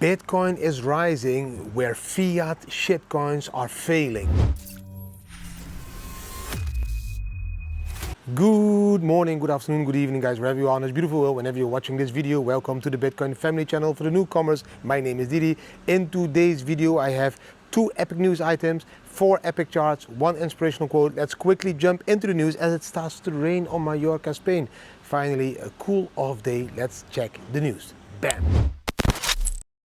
Bitcoin is rising where fiat shitcoins are failing. Good morning, good afternoon, good evening guys, wherever you are on this beautiful world, whenever you're watching this video, welcome to the Bitcoin family channel. For the newcomers, my name is Didi. In today's video I have 2 epic news items, 4 epic charts, 1 inspirational quote. Let's quickly jump into the news as it starts to rain on Mallorca, Spain. Finally, a cool off day. Let's check the news. Bam!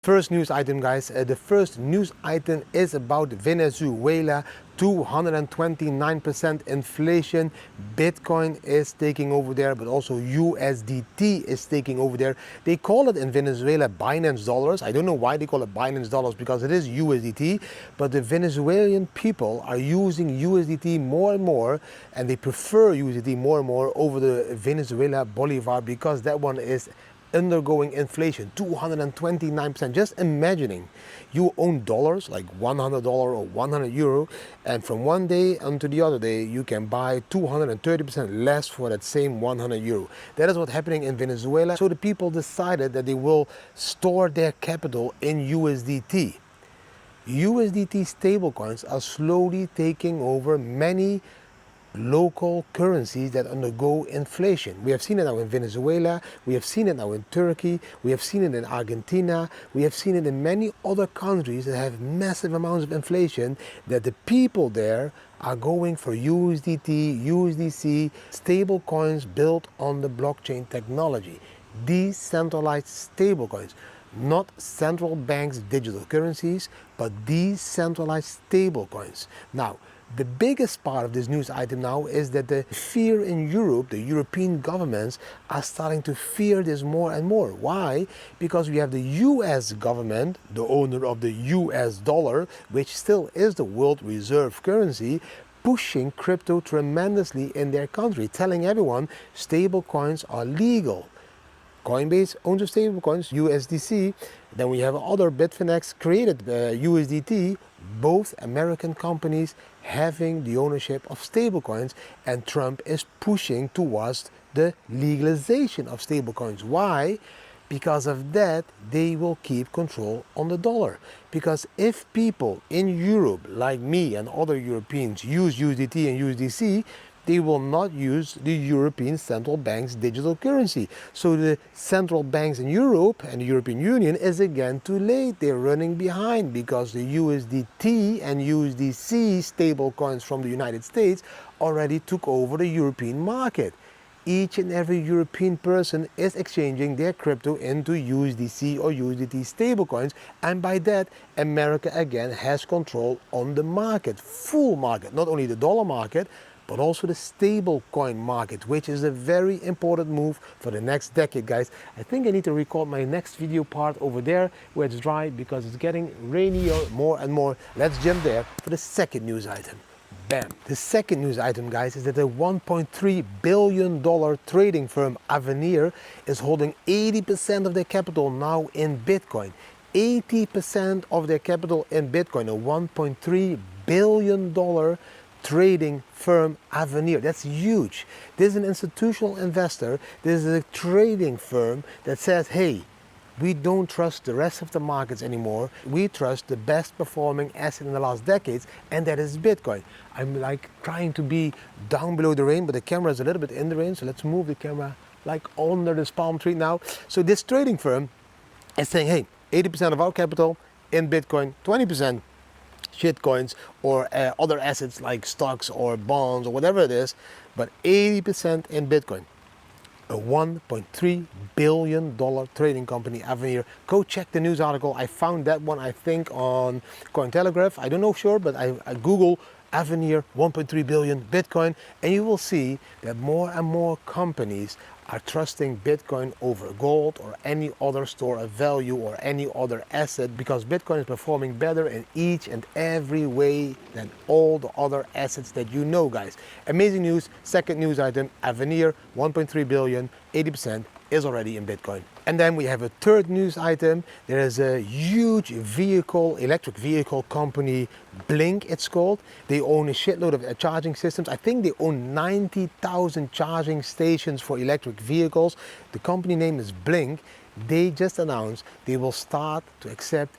First news item, guys. The first news item is about Venezuela. 229% inflation. Bitcoin is taking over there, but also USDT is taking over there. They call it in Venezuela Binance dollars. I don't know why they call it Binance dollars, because it is USDT, but the Venezuelan people are using USDT more and more, and they prefer USDT more and more over the Venezuela Bolivar, because that one is undergoing inflation. 229%. Just imagining you own dollars, like $100 or 100 euro, and from one day unto the other day you can buy 230% less for that same 100 euro. That is what's happening in Venezuela. So the people decided that they will store their capital in USDT. USDT stablecoins are slowly taking over many local currencies that undergo inflation. We have seen it now in Venezuela, we have seen it now in Turkey, we have seen it in Argentina, we have seen it in many other countries that have massive amounts of inflation, that the people there are going for USDT, USDC, stable coins built on the blockchain technology. Decentralized stable coins. Not central banks' digital currencies, but decentralized stable coins. Now, the biggest part of this news item now is that the fear in Europe, the European governments are starting to fear this more and more. Why? Because we have the US government, the owner of the US dollar, which still is the world reserve currency, pushing crypto tremendously in their country, telling everyone stable coins are legal. Coinbase owns the stable coins, USDC. Then we have other Bitfinex created USDT, both American companies having the ownership of stablecoins, and Trump is pushing towards the legalization of stablecoins. Why? Because of that, they will keep control on the dollar. Because if people in Europe, like me and other Europeans, use USDT and USDC, they will not use the European Central Bank's digital currency. So the central banks in Europe and the European Union is again too late. They're running behind because the USDT and USDC stable coins from the United States already took over the European market. Each and every European person is exchanging their crypto into USDC or USDT stablecoins, and by that, America again has control on the market, full market, not only the dollar market, but also the stable coin market, which is a very important move for the next decade, guys. I think I need to record my next video part over there where it's dry, because it's getting rainier more and more. Let's jump there for the second news item. Bam! The second news item, guys, is that the $1.3 billion trading firm Avenir is holding 80% of their capital now in Bitcoin. 80% of their capital in Bitcoin, a $1.3 billion trading firm Avenir. That's huge. This is an institutional investor. This is a trading firm that says, hey, we don't trust the rest of the markets anymore. We trust the best performing asset in the last decades, and that is Bitcoin. I'm like trying to be down below the rain, but the camera is a little bit in the rain, so let's move the camera like under this palm tree now. So this trading firm is saying, hey, 80% of our capital in Bitcoin, 20% shitcoins or other assets like stocks or bonds or whatever it is, but 80% in Bitcoin. A $1.3 billion trading company, Avenir. Go check the news article. I found that one, I think, on Cointelegraph. I don't know sure, but I Google Avenir 1.3 billion Bitcoin, and you will see that more and more companies are trusting Bitcoin over gold or any other store of value or any other asset, because Bitcoin is performing better in each and every way than all the other assets that you know, guys. Amazing news. Second news item, Avenir, 1.3 billion, 80% is already in Bitcoin. And then we have a third news item. There is a huge electric vehicle company, Blink it's called. They own a shitload of charging systems. I think they own 90,000 charging stations for electric vehicles. The company name is Blink. They just announced they will start to accept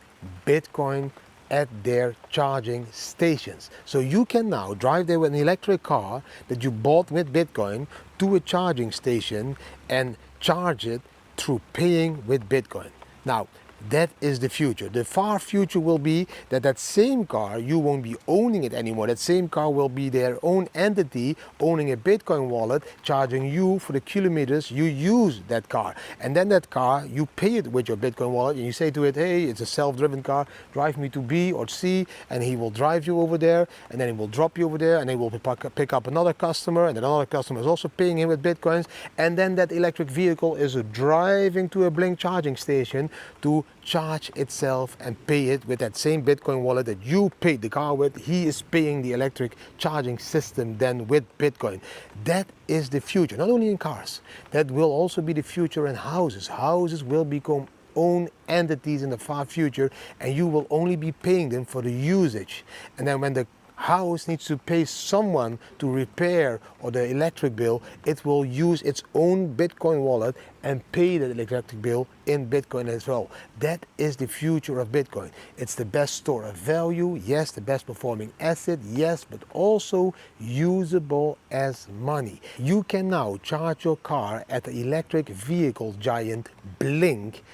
Bitcoin at their charging stations. So you can now drive there with an electric car that you bought with Bitcoin to a charging station and charge it through paying with Bitcoin. Now, that is the future. The far future will be that that same car, you won't be owning it anymore. That same car will be their own entity, owning a Bitcoin wallet, charging you for the kilometers you use that car. And then that car, you pay it with your Bitcoin wallet and you say to it, hey, it's a self-driven car, drive me to B or C, and he will drive you over there, and then he will drop you over there, and he will pick up another customer, and then another customer is also paying him with Bitcoins, and then that electric vehicle is driving to a Blink charging station to charge itself and pay it with that same Bitcoin wallet that you paid the car with. He is paying the electric charging system then with Bitcoin. That is the future, not only in cars, that will also be the future in houses. Houses will become own entities in the far future, and you will only be paying them for the usage. And then when the house needs to pay someone to repair or the electric bill, it will use its own Bitcoin wallet and pay the electric bill in Bitcoin as well. That is the future of Bitcoin. It's the best store of value, yes, the best performing asset, yes, but also usable as money. You can now charge your car at the electric vehicle giant Blink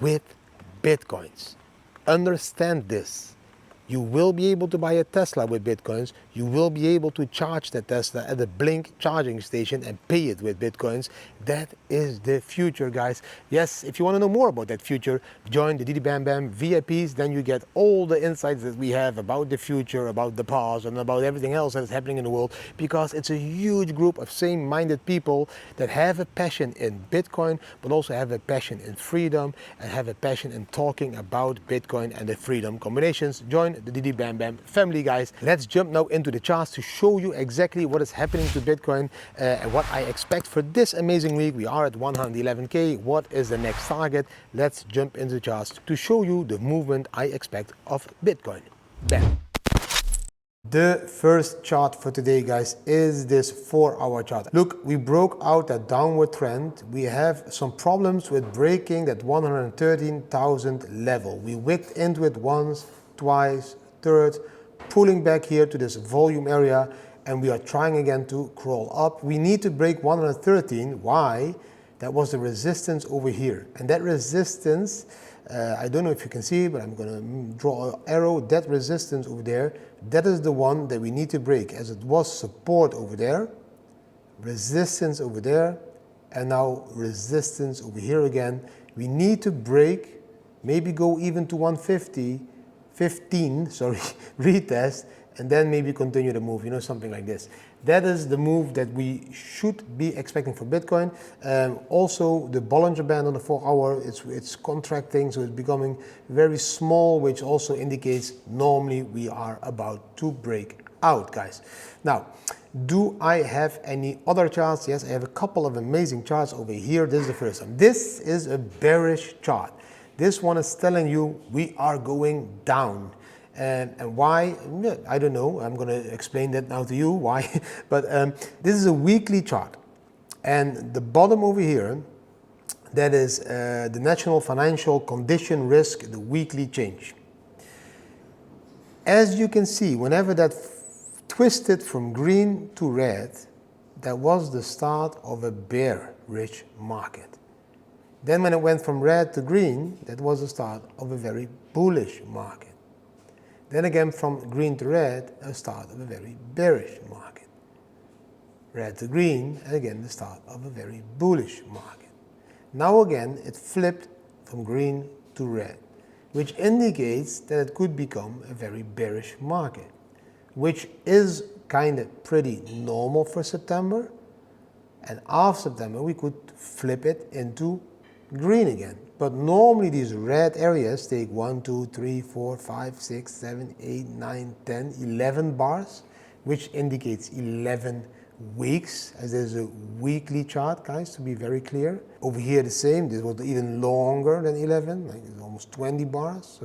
with Bitcoins. Understand this. You will be able to buy a Tesla with Bitcoins. You will be able to charge that Tesla at the Blink charging station and pay it with Bitcoins. That is the future, guys. Yes, if you want to know more about that future, join the Didi Bam Bam VIPs. Then you get all the insights that we have about the future, about the past, and about everything else that is happening in the world, because it's a huge group of same-minded people that have a passion in Bitcoin, but also have a passion in freedom and have a passion in talking about Bitcoin and the freedom combinations. Join the Didi Bam Bam family, guys. Let's jump now into the charts to show you exactly what is happening to Bitcoin and what I expect for this amazing week. We are at 111K. What is the next target? Let's jump into the charts to show you the movement I expect of Bitcoin. Bam. The first chart for today, guys, is this 4-hour chart. Look, we broke out a downward trend. We have some problems with breaking that 113,000 level. We wicked into it once, twice, third, pulling back here to this volume area, and we are trying again to crawl up. We need to break 113. Why? That was the resistance over here, and that resistance, I don't know if you can see, but I'm going to draw an arrow. That resistance over there, that is the one that we need to break, as it was support over there, resistance over there, and now resistance over here again. We need to break, maybe go even to 150, 15, sorry, retest, and then maybe continue the move, you know, something like this. That is the move that we should be expecting for Bitcoin. Also, the Bollinger Band on the 4-hour, it's contracting, so it's becoming very small, which also indicates normally we are about to break out, guys. Now, do I have any other charts? Yes, I have a couple of amazing charts over here. This is the first one. This is a bearish chart. This one is telling you we are going down. And why? I don't know. I'm going to explain that now to you why. But this is a weekly chart. And the bottom over here, that is the National Financial Condition Risk, the weekly change. As you can see, whenever that twisted from green to red, that was the start of a bearish market. Then when it went from red to green, that was the start of a very bullish market. Then again from green to red, a start of a very bearish market. Red to green, and again the start of a very bullish market. Now again it flipped from green to red, which indicates that it could become a very bearish market, which is kind of pretty normal for September. And after September we could flip it into green again. But normally these red areas take 1, 2, 3, 4, 5, 6, 7, 8, 9, 10, 11 bars, which indicates 11 weeks, as there's a weekly chart, guys, to be very clear. Over here the same, this was even longer than 11, like it's almost 20 bars.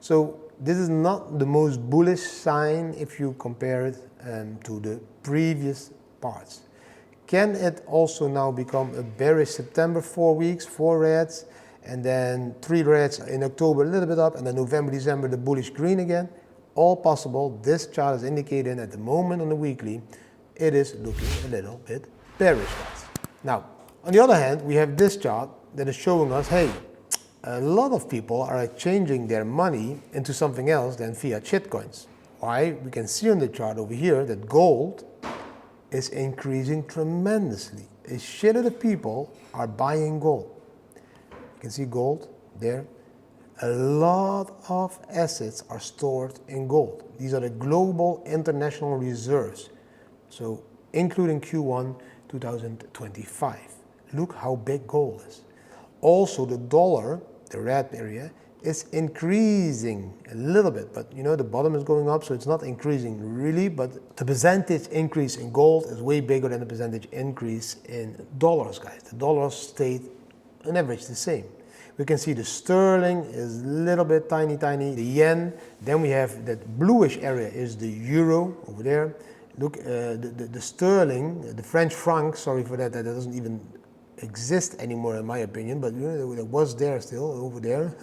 So this is not the most bullish sign if you compare it to the previous parts. Can it also now become a bearish September, 4 weeks, 4 reds, and then 3 reds in October, a little bit up, and then November, December, the bullish green again? All possible. This chart is indicating at the moment on the weekly, it is looking a little bit bearish, guys. Now, on the other hand, we have this chart that is showing us, hey, a lot of people are changing their money into something else than fiat shitcoins. Why? We can see on the chart over here that gold is increasing tremendously. A shitload of people are buying gold. You can see gold there. A lot of assets are stored in gold. These are the global international reserves. So including Q1 2025. Look how big gold is. Also the dollar, the red area, is increasing a little bit, but you know the bottom is going up, so it's not increasing really, but the percentage increase in gold is way bigger than the percentage increase in dollars, guys. The dollars stayed on average the same. We can see the sterling is a little bit tiny, the yen, then we have that bluish area is the euro over there. Look, the sterling, the French franc, sorry for that, that doesn't even exist anymore in my opinion, but you know, it was there still over there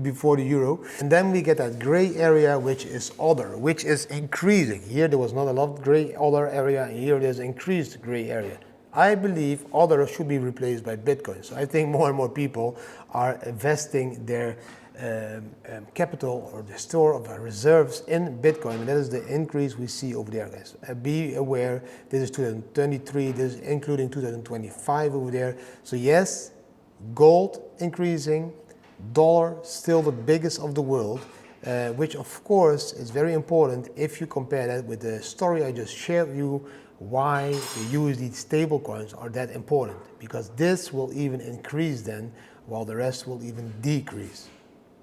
before the euro. And then we get that gray area, which is other, which is increasing. Here there was not a lot of gray other area, and here there's increased gray area. I believe other should be replaced by Bitcoin. So I think more and more people are investing their capital or the store of reserves in Bitcoin. And that is the increase we see over there, guys. Be aware, this is 2023, this is including 2025 over there. So yes, gold increasing, dollar still the biggest of the world, which of course is very important if you compare that with the story I just shared with you, why the USD stablecoins are that important, because this will even increase then while the rest will even decrease.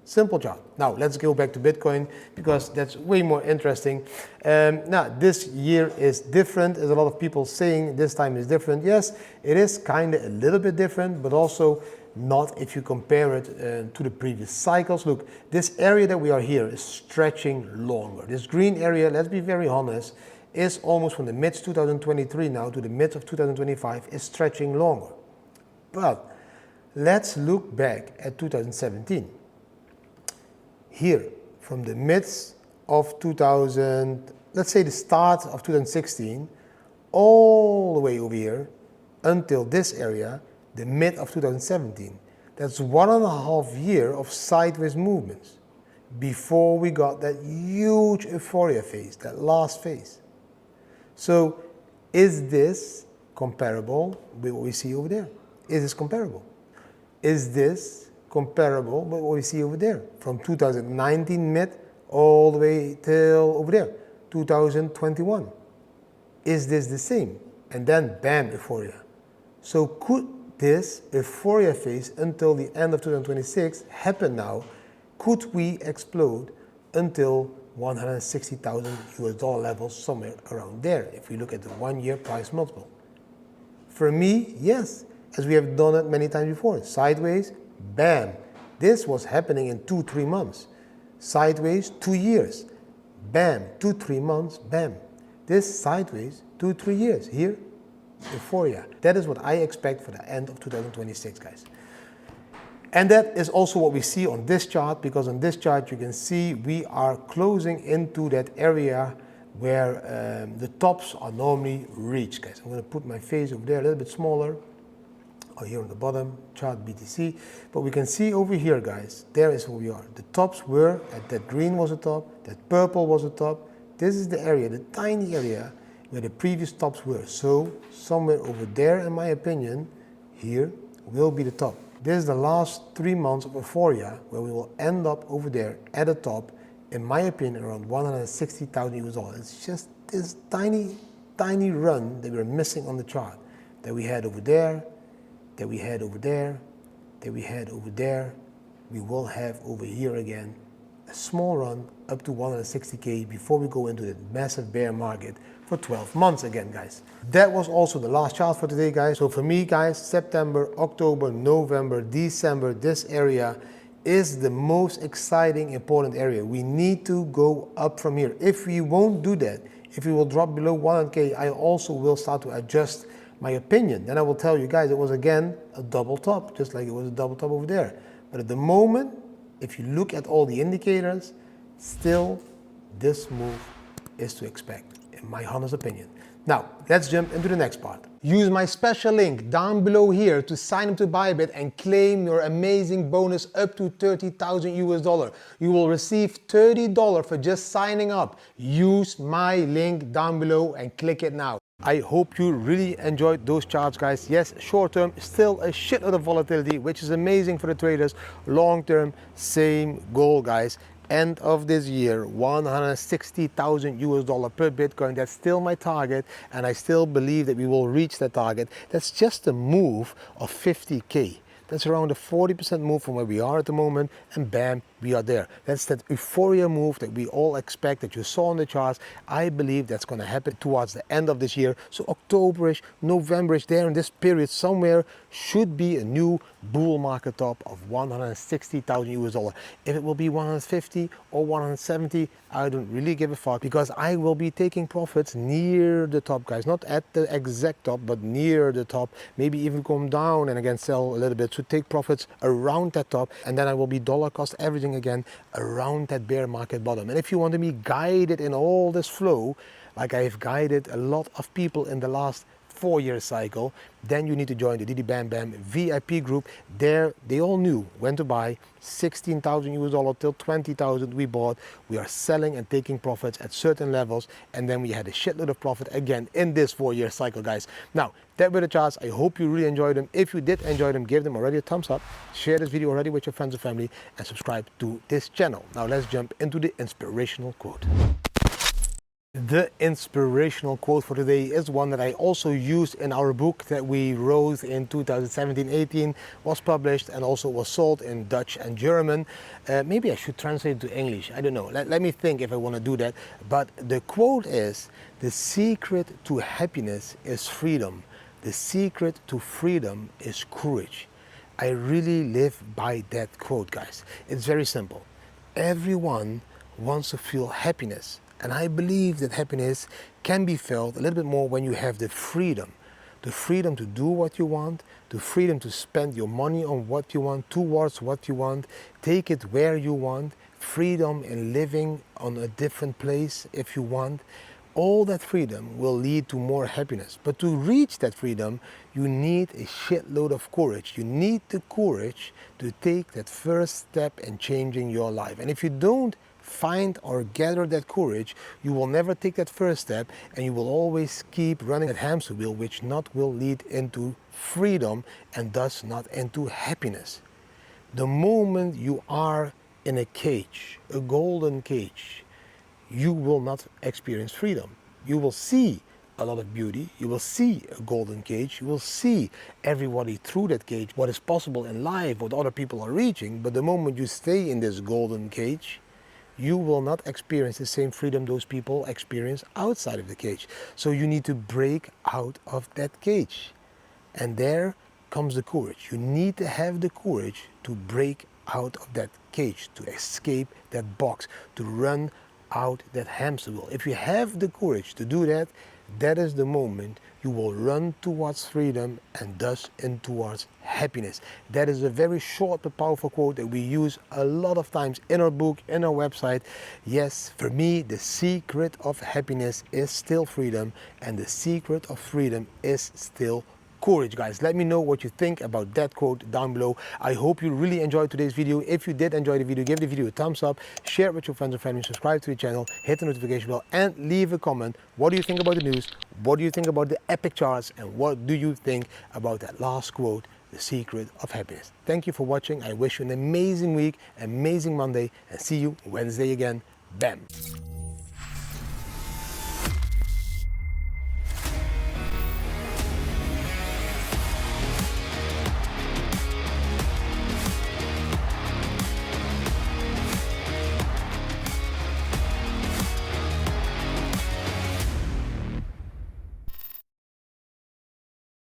Simple chart. Now let's go back to Bitcoin because that's way more interesting. Now this year is different. There's a lot of people saying this time is different. Yes, it is kind of a little bit different, but also not if you compare it to the previous cycles. Look, this area that we are here is stretching longer. This green area, let's be very honest, is almost from the mid 2023 now to the mid of 2025 is stretching longer. But let's look back at 2017. Here, from the midst of 2000, let's say the start of 2016, all the way over here until this area, the mid of 2017. That's 1.5 years of sideways movements before we got that huge euphoria phase, that last phase. So is this comparable with what we see over there? Is this comparable? Is this comparable with what we see over there? From 2019 mid all the way till over there, 2021. Is this the same? And then bam, euphoria. So could this euphoria phase until the end of 2026 happen now? Could we explode until 160,000 US dollar levels, somewhere around there, if we look at the 1 year price multiple? For me, yes, as we have done it many times before. Sideways, bam. This was happening in 2-3 months. Sideways, 2 years. Bam, 2-3 months, bam. This sideways, 2-3 years. Here, euphoria. That is what I expect for the end of 2026, guys. And that is also what we see on this chart, because on this chart you can see we are closing into that area where the tops are normally reached, guys. I'm going to put my face over there a little bit smaller, or here on the bottom, chart BTC. But we can see over here, guys, there is where we are. The tops were, that green was the top, that purple was the top. This is the area, the tiny area where the previous tops were. So somewhere over there, in my opinion, here will be the top. This is the last 3 months of euphoria where we will end up over there at the top, in my opinion, around 160,000 US dollars. It's just this tiny, tiny run that we're missing on the chart, that we had over there, that we had over there, that we had over there, we will have over here again a small run up to 160K before we go into the massive bear market for 12 months again, guys. That was also the last chart for today, guys. So for me, guys, September, October, November, December, this area is the most exciting, important area. We need to go up from here. If we won't do that, if we will drop below 100K, I also will start to adjust my opinion. Then I will tell you guys it was again a double top, just like it was a double top over there. But at the moment, if you look at all the indicators, still this move is to expect, in my honest opinion. Now, let's jump into the next part. Use my special link down below here to sign up to Bybit and claim your amazing bonus up to 30,000 US dollar. You will receive $30 for just signing up. Use my link down below and click it now. I hope you really enjoyed those charts, guys. Yes, short term, still a shitload of volatility, which is amazing for the traders. Long term, same goal, guys. End of this year, 160,000 US dollar per Bitcoin. That's still my target, and I still believe that we will reach that target. That's just a move of 50K. That's around a 40% move from where we are at the moment, and bam, we are there. That's that euphoria move that we all expect, that you saw on the charts. I believe that's going to happen towards the end of this year. So Octoberish, Novemberish, there in this period somewhere should be a new bull market top of 160,000 US dollar. If it will be 150 or 170, I don't really give a fuck, because I will be taking profits near the top, guys. Not at the exact top, but near the top. Maybe even come down and again sell a little bit to take profits around that top, and then I will be dollar cost averaging again around that bear market bottom. And if you want to be guided in all this flow, like I have guided a lot of people in the last 4-year cycle, then you need to join the Didi Bam Bam VIP group. There they all knew when to buy. 16,000 US dollar till 20,000 we bought. We are selling and taking profits at certain levels, and then we had a shitload of profit again in this 4-year cycle, guys. Now, that were the charts. I hope you really enjoyed them. If you did enjoy them, give them already a thumbs up, share this video already with your friends and family, and subscribe to this channel. Now let's jump into the inspirational quote. The inspirational quote for today is one that I also used in our book that we wrote in 2017-18, was published and also was sold in Dutch and German. Maybe I should translate it to English. I don't know. Let me think if I want to do that. But the quote is, "The secret to happiness is freedom. The secret to freedom is courage." I really live by that quote, guys. It's very simple. Everyone wants to feel happiness. And I believe that happiness can be felt a little bit more when you have the freedom to do what you want, the freedom to spend your money on what you want, towards what you want, take it where you want, freedom in living on a different place if you want. All that freedom will lead to more happiness. But to reach that freedom, you need a shitload of courage. You need the courage to take that first step in changing your life. And if you don't find or gather that courage, you will never take that first step, and you will always keep running that hamster wheel, which not will lead into freedom and thus not into happiness. The moment you are in a cage, a golden cage, you will not experience freedom. You will see a lot of beauty, you will see a golden cage, you will see everybody through that cage, what is possible in life, what other people are reaching. But the moment you stay in this golden cage, you will not experience the same freedom those people experience outside of the cage. So you need to break out of that cage. And there comes the courage. You need to have the courage to break out of that cage, to escape that box, to run out that hamster wheel. If you have the courage to do that, that is the moment you will run towards freedom and thus in towards happiness. That is a very short but powerful quote that we use a lot of times in our book, in our website. Yes, for me, the secret of happiness is still freedom, and the secret of freedom is still courage, guys. Let me know what you think about that quote down below. I hope you really enjoyed today's video. If you did enjoy the video, give the video a thumbs up, share it with your friends and family, subscribe to the channel, hit the notification bell, and leave a comment. What do you think about the news? What do you think about the epic charts? And what do you think about that last quote, the secret of happiness? Thank you for watching. I wish you an amazing week, amazing Monday, and see you Wednesday again. Bam.